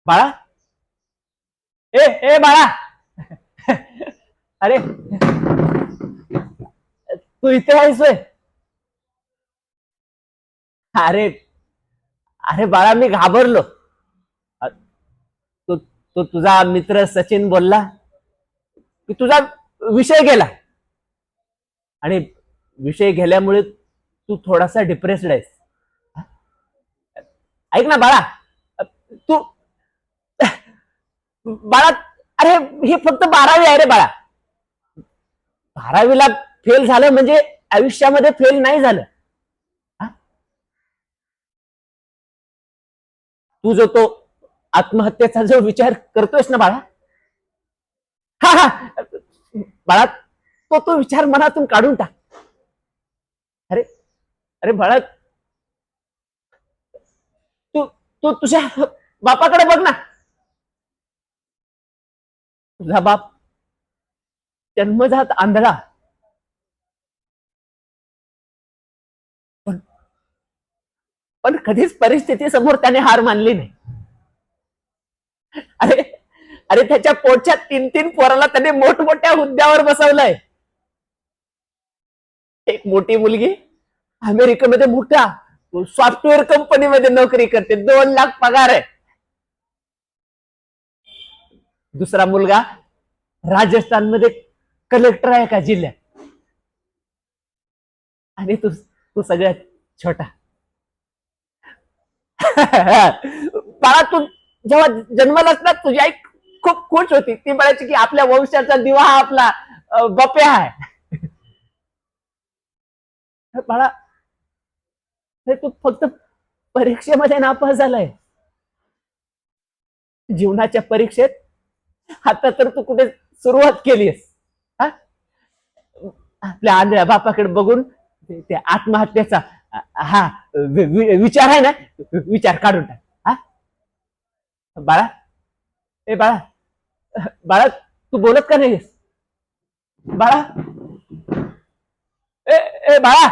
बाळा, ए ए बाळा. अरे, तू इथे आहेस होय? अरे, अरे बाळा, मी घाबरलो. अ, तो तुझा मित्र सचिन बोलला की तुझा विषय गेला, आणि विषय गेल्यामुळे तू थोडासा डिप्रेस्ड आहेस. ऐक ना बाळा, तू बाळा, अरे, ही फक्त 12वी आहे रे बाळा. 12वीला फेल झालं म्हणजे आयुष्यामध्ये फेल नाही झालं. हा? तू जो तो आत्महत्येचा जो विचार करतोयस ना बाळा, हा हा, बाळा, तो विचार मनातून काढून टाक. अरे, अरे बाळा, तू तू तुझ्या बापाकडे बघ ना. तुझा बाप जन्मजात आंधळा, पण पण कधीच परिस्थिती समोर त्याने हार मानली नाही. अरे, अरे, त्याच्या पोटच्या 3-3 पोराला त्याने मोठमोठ्या हुद्द्यावर बसवलंय. एक मोठी मुलगी अमेरिकेमध्ये मोठ्या सॉफ्टवेअर कंपनीमध्ये नोकरी करते, 2 लाख पगार आहे. दुसरा मुलगा राजस्थानमध्ये कलेक्टर आहे एका जिल्ह्यात. आणि तू तू सगळ्यात छोटा. बाळा, तू जेव्हा जन्मालाच ना, तुझी आई खूप खुश होती. ती म्हणायची की आपल्या वंशाचा दिवा हा आपला बप्या आहे. बाळा, हे तू फक्त परीक्षेमध्ये नापास झालाय. जीवनाच्या परीक्षेत आता तर तू कुठे सुरुवात केलीस. हा? आपल्या आंधळ्या बापाकडे बघून त्या आत्महत्येचा हा विचार आहे ना, विचार काढून टाक. हा? बाळा, ए बाळा, बाळा, तू बोलत का नाहीस? बाळा, ए ए बाळा.